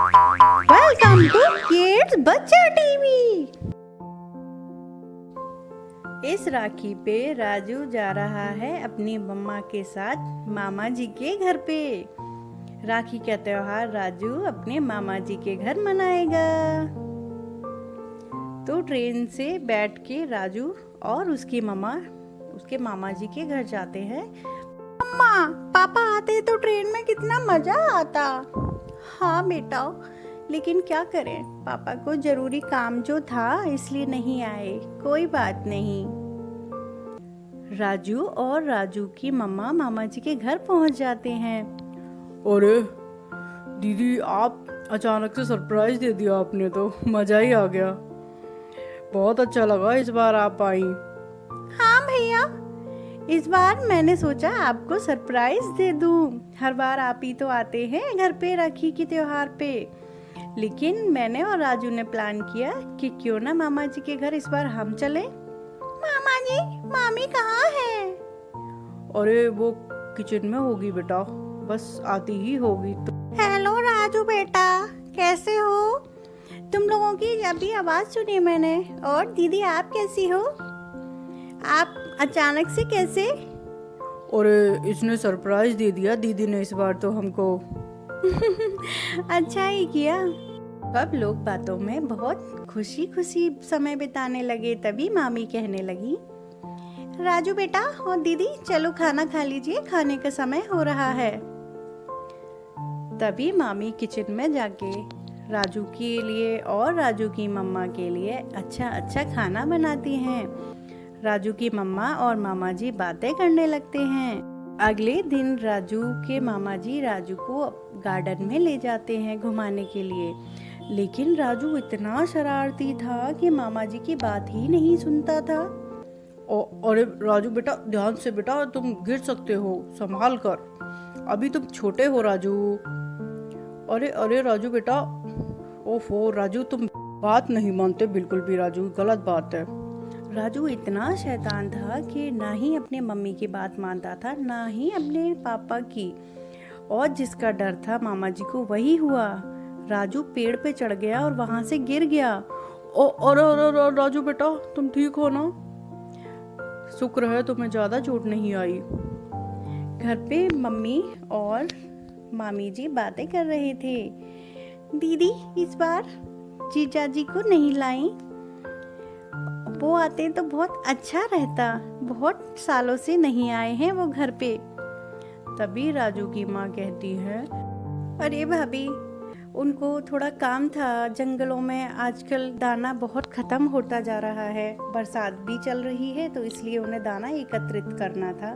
Welcome to kids बच्चा TV. इस राखी पे राजू जा रहा है अपनी मम्मा के साथ मामा जी के घर पे। राखी का त्योहार राजू अपने मामा जी के घर मनाएगा। तो ट्रेन से बैठ के राजू और उसकी मम्मा उसके मामा जी के घर जाते हैं। मम्मा पापा आते तो ट्रेन में कितना मजा आता। हाँ बेटा, लेकिन क्या करें, पापा को जरूरी काम जो था इसलिए नहीं आए। कोई बात नहीं। राजू और राजू की मम्मा मामा जी के घर पहुंच जाते हैं। अरे दीदी, आप अचानक से सरप्राइज दे दिया आपने, तो मजा ही आ गया। बहुत अच्छा लगा इस बार आप आई। हाँ भैया, इस बार मैंने सोचा आपको सरप्राइज दे दूं। हर बार आप ही तो आते हैं घर पे राखी के त्योहार पे, लेकिन मैंने और राजू ने प्लान किया कि क्यों ना मामा जी के घर इस बार हम चले। मामा जी, मामी कहाँ है? अरे वो किचन में होगी बेटा, बस आती ही होगी। तो हेलो राजू बेटा, कैसे हो? तुम लोगों की अभी आवाज सुनी मैंने। और दीदी आप कैसी हो? आप अचानक से कैसे? अरे इसने सरप्राइज दे दिया दीदी ने इस बार तो हमको। अच्छा ही किया। सब लोग बातों में बहुत खुशी खुशी समय बिताने लगे। तभी मामी कहने लगी, राजू बेटा और दीदी चलो खाना खा लीजिए, खाने का समय हो रहा है। तभी मामी किचन में जाके राजू के लिए और राजू की मम्मा के लिए अच्छा अच्छा खाना बनाती हैं। राजू की मम्मा और मामा जी बातें करने लगते हैं। अगले दिन राजू के मामा जी राजू को गार्डन में ले जाते हैं घुमाने के लिए, लेकिन राजू इतना शरारती था कि मामा जी की बात ही नहीं सुनता था। अरे राजू बेटा, ध्यान से बेटा, तुम गिर सकते हो, संभाल कर, अभी तुम छोटे हो राजू। अरे अरे राजू बेटा, ओफो राजू, तुम बात नहीं मानते बिल्कुल भी। राजू गलत बात है। राजू इतना शैतान था कि ना ही अपने मम्मी की बात मानता था, ना ही अपने पापा की, और जिसका डर था मामा जी को वही हुआ। राजू पेड़ पे चढ़ गया और वहां से गिर गया। अरे अरे राजू बेटा, तुम ठीक हो ना? शुक्र है तुम्हें ज्यादा चोट नहीं आई। घर पे मम्मी और मामी जी बातें कर रहे थे। दीदी इस बार जीजा जी को नहीं लाई, वो आते तो बहुत अच्छा रहता, बहुत सालों से नहीं आए हैं वो घर पे। तभी राजू की माँ कहती है, अरे भाभी, उनको थोड़ा काम था जंगलों में। आजकल दाना बहुत खत्म होता जा रहा है, बरसात भी चल रही है, तो इसलिए उन्हें दाना एकत्रित करना था।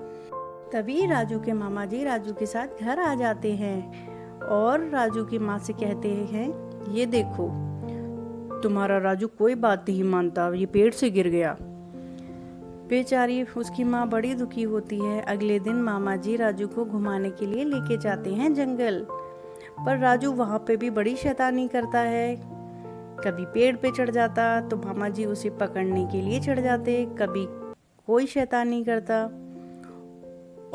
तभी राजू के मामा जी राजू के साथ घर आ जाते हैं और राजू की माँ से कहते हैं, ये देखो तुम्हारा राजू कोई बात नहीं मानता, ये पेड़ से गिर गया। बेचारी उसकी माँ बड़ी दुखी होती है। अगले दिन मामा जी राजू को घुमाने के लिए लेके जाते हैं जंगल, पर राजू वहाँ पे भी बड़ी शैतानी करता है। कभी पेड़ पे चढ़ जाता तो मामा जी उसे पकड़ने के लिए चढ़ जाते, कभी कोई शैतानी करता।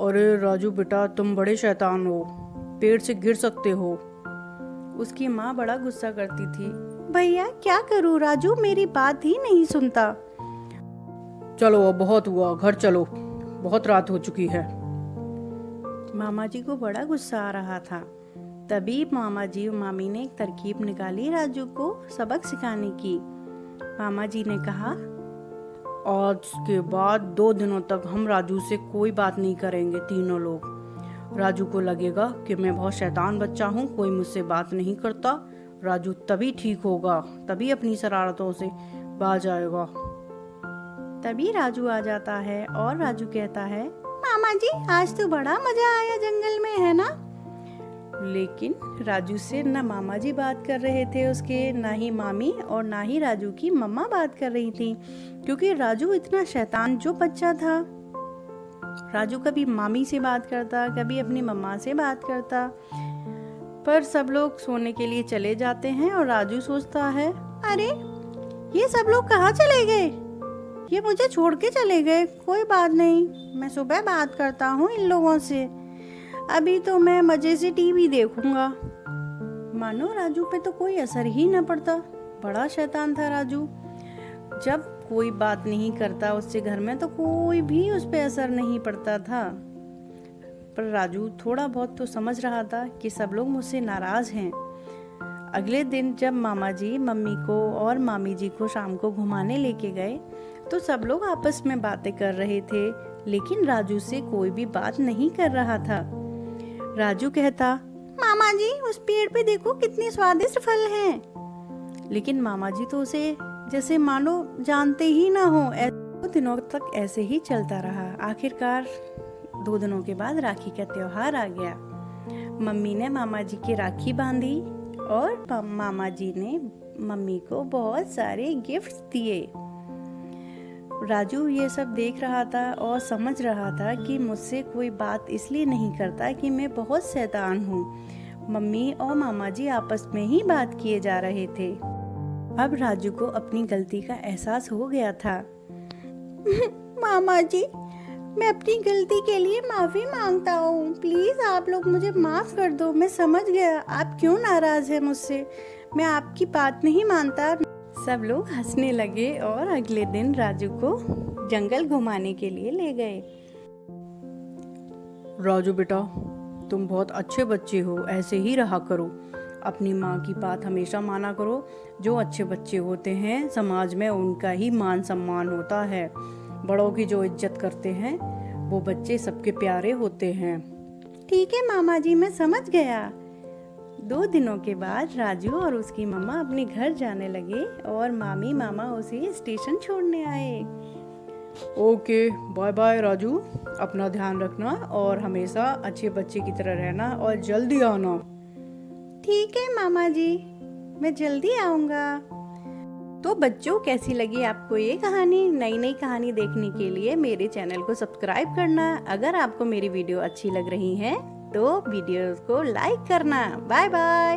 अरे राजू बेटा, तुम बड़े शैतान हो, पेड़ से गिर सकते हो। उसकी माँ बड़ा गुस्सा करती थी। भैया क्या करूँ, राजू मेरी बात ही नहीं सुनता। चलो अब बहुत हुआ, घर चलो, बहुत रात हो चुकी है। मामा जी को बड़ा गुस्सा आ रहा था। तभी मामा जी और मामी ने एक तरकीब निकाली राजू को सबक सिखाने की। मामा जी ने कहा, आज के बाद 2 दिनों तक हम राजू से कोई बात नहीं करेंगे, तीनों लोग। राजू को लगेगा कि मैं बहुत शैतान बच्चा हूँ, कोई मुझसे बात नहीं करता। राजू तभी ठीक होगा, तभी अपनी शरारतों से बाज आएगा। तभी राजू आ जाता है और राजू कहता है, मामा जी आज तो बड़ा मजा आया जंगल में, है ना? लेकिन राजू से ना मामा जी बात कर रहे थे उसके, ना ही मामी और ना ही राजू की मम्मा बात कर रही थी, क्योंकि राजू इतना शैतान जो बच्चा था। राजू कभी मामी से बात करता, कभी अपनी मम्मा से बात करता। पर सब लोग सोने के लिए चले जाते हैं और राजू सोचता है, अरे ये सब लोग कहाँ चले गए? ये मुझे छोड़ के चले गए। कोई बात नहीं, मैं सुबह बात करता हूँ इन लोगों से, अभी तो मैं मजे से टीवी देखूंगा। मानो राजू पे तो कोई असर ही न पड़ता। बड़ा शैतान था राजू। जब कोई बात नहीं करता उससे घर में तो कोई भी उस पे असर नहीं पड़ता था। पर राजू थोड़ा बहुत तो समझ रहा था कि सब लोग मुझसे नाराज हैं। अगले दिन जब मामा जी मम्मी को और मामी जी को शाम को घुमाने लेके गए तो सब लोग आपस में बातें कर रहे थे, लेकिन राजू से कोई भी बात नहीं कर रहा था। राजू कहता, मामा जी उस पेड़ पे देखो कितने स्वादिष्ट फल हैं। लेकिन मामा जी तो उसे जैसे मानो जानते ही ना हो। 2 दिनों तक ऐसे ही चलता रहा। आखिरकार 2 दिनों के बाद राखी का त्योहार आ गया। मम्मी ने मामा जी की राखी बांधी और मामा जी ने मम्मी को बहुत सारे गिफ्ट्स दिए। राजू ये सब देख रहा था और समझ रहा था कि मुझसे कोई बात इसलिए नहीं करता कि मैं बहुत शैतान हूँ। मम्मी और मामा जी आपस में ही बात किए जा रहे थे। अब राजू को अपनी गलती का एहसास हो गया था। मामा जी, मैं अपनी गलती के लिए माफी मांगता हूँ। प्लीज आप लोग मुझे माफ कर दो। मैं समझ गया आप क्यों नाराज है मुझसे। मैं आपकी बात नहीं मानता। सब लोग हंसने लगे और अगले दिन राजू को जंगल घुमाने के लिए ले गए। राजू बेटा, तुम बहुत अच्छे बच्चे हो, ऐसे ही रहा करो। अपनी माँ की बात हमेशा माना करो। जो अच्छे बच्चे होते हैं समाज में उनका ही मान सम्मान होता है। बड़ों की जो इज्जत करते हैं वो बच्चे सबके प्यारे होते हैं। ठीक है मामा जी, मैं समझ गया। 2 दिनों के बाद राजू और उसकी मम्मा अपने घर जाने लगे और मामी मामा उसे स्टेशन छोड़ने आए। Okay, bye bye Raju. अपना ध्यान रखना और हमेशा अच्छे बच्चे की तरह रहना और जल्दी आना। ठीक है मामा जी, मैं जल्दी आऊँगा। तो बच्चों, कैसी लगी आपको ये कहानी? नई नई कहानी देखने के लिए मेरे चैनल को सब्सक्राइब करना। अगर आपको मेरी वीडियो अच्छी लग रही है तो वीडियो को लाइक करना। Bye bye.